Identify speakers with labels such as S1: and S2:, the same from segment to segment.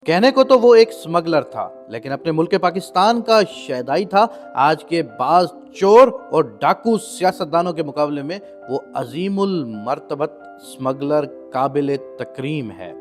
S1: کہنے کو تو وہ ایک اسمگلر تھا، لیکن اپنے ملک پاکستان کا شیدائی تھا۔ آج کے بعض چور اور ڈاکو سیاستدانوں کے مقابلے میں وہ عظیم المرتبت اسمگلر قابل تکریم ہے۔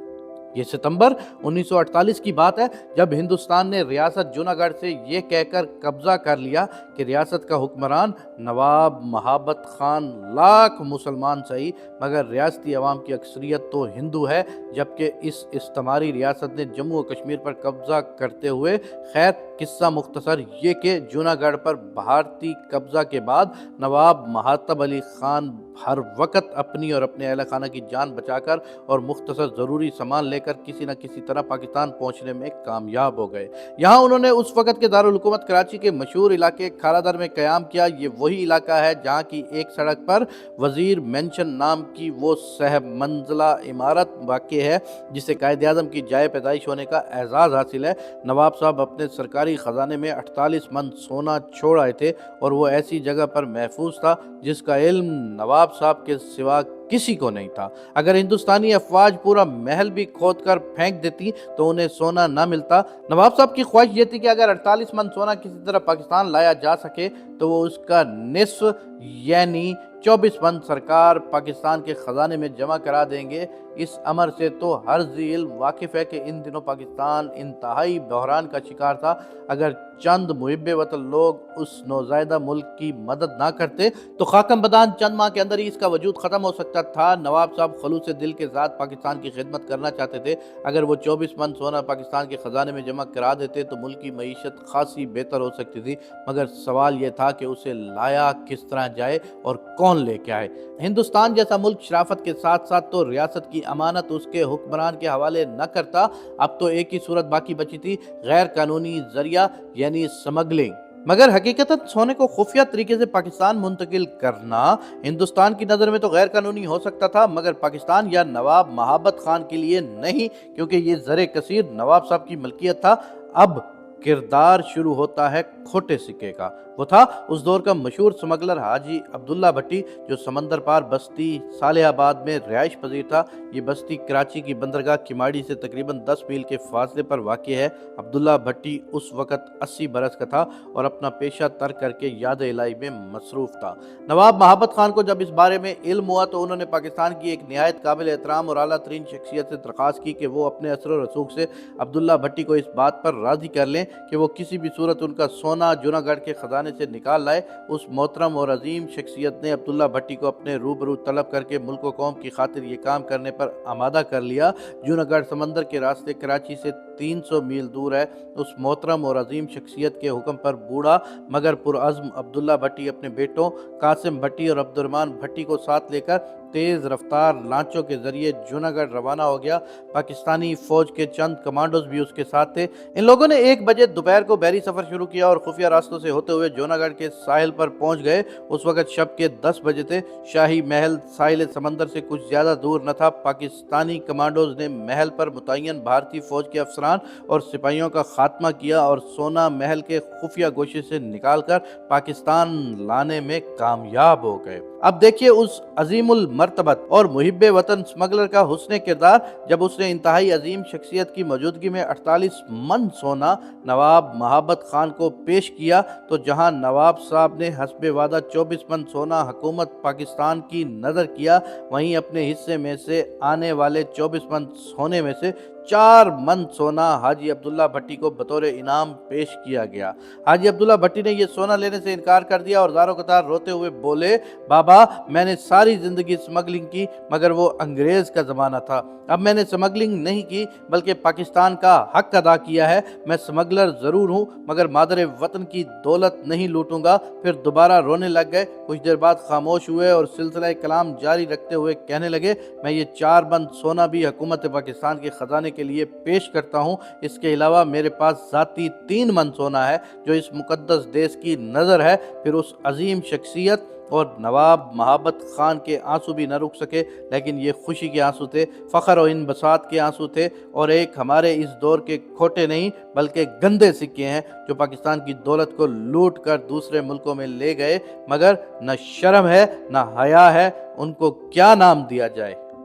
S1: یہ ستمبر 1948 کی بات ہے، جب ہندوستان نے ریاست جوناگڑھ سے یہ کہہ کر قبضہ کر لیا کہ ریاست کا حکمران نواب مہابت خان لاکھ مسلمان صحیح مگر ریاستی عوام کی اکثریت تو ہندو ہے، جبکہ اس استعماری ریاست نے جموں و کشمیر پر قبضہ کرتے ہوئے خیر قصہ مختصر یہ کہ جوناگڑھ پر بھارتی قبضہ کے بعد نواب مہاتب علی خان ہر وقت اپنی اور اپنے اہل خانہ کی جان بچا کر اور مختصر ضروری سامان لے کر کسی نہ کسی طرح پاکستان پہنچنے میں کامیاب ہو گئے۔ یہاں انہوں نے اس وقت کے دارالحکومت کراچی کے مشہور علاقے کھارا در میں قیام کیا۔ یہ وہی علاقہ ہے جہاں کی ایک سڑک پر وزیر مینشن نام کی وہ صاحب منزلہ عمارت واقع ہے جسے قائد اعظم کی جائے پیدائش ہونے کا اعزاز حاصل ہے۔ نواب صاحب اپنے سرکاری خزانے میں 48 من سونا چھوڑ آئے تھے اور وہ ایسی جگہ پر محفوظ تھا جس کا علم نواب صاحب کے سوا کسی کو نہیں تھا۔ اگر ہندوستانی افواج پورا محل بھی کھود کر پھینک دیتی تو انہیں سونا نہ ملتا۔ نواب صاحب کی خواہش یہ تھی کہ اگر 48 من سونا کسی طرح پاکستان لایا جا سکے تو وہ اس کا نصف یعنی 24 من سرکار پاکستان کے خزانے میں جمع کرا دیں گے۔ اس امر سے تو ہر ذی علم واقف ہے کہ ان دنوں پاکستان انتہائی بحران کا شکار تھا۔ اگر چند محب وطن لوگ اس نوزائیدہ ملک کی مدد نہ کرتے تو خاکم بدان چند ماہ کے اندر ہی اس کا وجود ختم ہو سکتا تھا۔ نواب صاحب خلوص دل کے ساتھ پاکستان کی خدمت کرنا چاہتے تھے۔ اگر وہ 24 من سونا پاکستان کے خزانے میں جمع کرا دیتے تو ملک کی معیشت خاصی بہتر ہو سکتی تھی، مگر سوال یہ تھا کہ اسے لایا کس طرح جائے اور کون لے کے آئے۔ ہندوستان جیسا ملک شرافت کے ساتھ ساتھ تو ریاست کی امانت اس کے حکمران کے حوالے نہ کرتا۔ اب تو ایک ہی صورت باقی بچی تھی، غیر قانونی ذریعہ یعنی سمگلنگ۔ مگر حقیقتاً سونے کو خفیہ طریقے سے پاکستان منتقل کرنا ہندوستان کی نظر میں تو غیر قانونی ہو سکتا تھا، مگر پاکستان یا نواب مہابت خان کے لیے نہیں، کیونکہ یہ زر کثیر نواب صاحب کی ملکیت تھا۔ اب کردار شروع ہوتا ہے کھوٹے سکے کا۔ وہ تھا اس دور کا مشہور سمگلر حاجی عبداللہ بھٹی، جو سمندر پار بستی صالح آباد میں رہائش پذیر تھا۔ یہ بستی کراچی کی بندرگاہ کماڑی سے تقریباً 10 میل کے فاصلے پر واقع ہے۔ عبداللہ بھٹی اس وقت 80 برس کا تھا اور اپنا پیشہ ترک کر کے یاد الہی میں مصروف تھا۔ نواب مہابت خان کو جب اس بارے میں علم ہوا تو انہوں نے پاکستان کی ایک نہایت قابل احترام اور اعلیٰ ترین شخصیت سے درخواست کی کہ وہ اپنے اثر و رسوخ سے عبداللہ بھٹی کو اس بات پر راضی کر لیں کہ وہ کسی بھی صورت ان کا سونا جوناگڑھ کے خزانے سے نکال لائے۔ اس محترم اور عظیم شخصیت نے عبداللہ بھٹی کو اپنے روبرو طلب کر کے ملک و قوم کی خاطر یہ کام کرنے پر آمادہ کر لیا۔ جوناگڑھ سمندر کے راستے کراچی سے 300 میل دور ہے۔ اس محترم اور عظیم شخصیت کے حکم پر بوڑھا مگر پرعزم عبداللہ بھٹی اپنے بیٹوں قاسم بھٹی اور عبد الرحمن بھٹی کو ساتھ لے کر تیز رفتار لانچوں کے ذریعے جوناگڑھ روانہ ہو گیا۔ پاکستانی فوج کے چند کمانڈوز بھی اس کے ساتھ تھے۔ ان لوگوں نے 1 بجے دوپہر کو بحری سفر شروع کیا اور خفیہ راستوں سے ہوتے ہوئے جوناگڑھ کے ساحل پر پہنچ گئے۔ اس وقت شب کے 10 بجے تھے۔ شاہی محل ساحل سمندر سے کچھ زیادہ دور نہ تھا۔ پاکستانی کمانڈوز نے محل پر متعین بھارتی فوج کے افسران اور سپاہیوں کا خاتمہ کیا اور سونا محل کے خفیہ گوشے سے نکال کر پاکستان لانے میں کامیاب ہو گئے۔ اب دیکھیے اس عظیم المرتبت اور محب وطن اسمگلر کا حسن کردار، جب اس نے انتہائی عظیم شخصیت کی موجودگی میں 48 من سونا نواب مہابت خان کو پیش کیا تو جہاں نواب صاحب نے حسب وعدہ 24 من سونا حکومت پاکستان کی نظر کیا، وہیں اپنے حصے میں سے آنے والے 24 من سونے میں سے 4 من سونا حاجی عبداللہ بھٹی کو بطور انعام پیش کیا گیا۔ حاجی عبداللہ بھٹی نے یہ سونا لینے سے انکار کر دیا اور زاروں قطار روتے ہوئے بولے، بابا میں نے ساری زندگی سمگلنگ کی مگر وہ انگریز کا زمانہ تھا، اب میں نے سمگلنگ نہیں کی بلکہ پاکستان کا حق ادا کیا ہے۔ میں سمگلر ضرور ہوں مگر مادر وطن کی دولت نہیں لوٹوں گا۔ پھر دوبارہ رونے لگ گئے۔ کچھ دیر بعد خاموش ہوئے اور سلسلہ کلام جاری رکھتے ہوئے کہنے لگے، میں یہ 4 من سونا بھی حکومت پاکستان کے خزانے کے لیے پیش کرتا ہوں۔ اس کے علاوہ میرے پاس ذاتی 3 من سونا ہے جو اس مقدس دیس کی نظر ہے۔ پھر اس عظیم شخصیت اور نواب مہابت خان کے آنسو بھی نہ رک سکے، لیکن یہ خوشی کے آنسو تھے، فخر و انبساط کے آنسو تھے اور ایک ہمارے اس دور کے کھوٹے نہیں بلکہ گندے سکے ہیں جو پاکستان کی دولت کو لوٹ کر دوسرے ملکوں میں لے گئے، مگر نہ شرم ہے نہ حیا ہے، ان کو کیا نام دیا جائے۔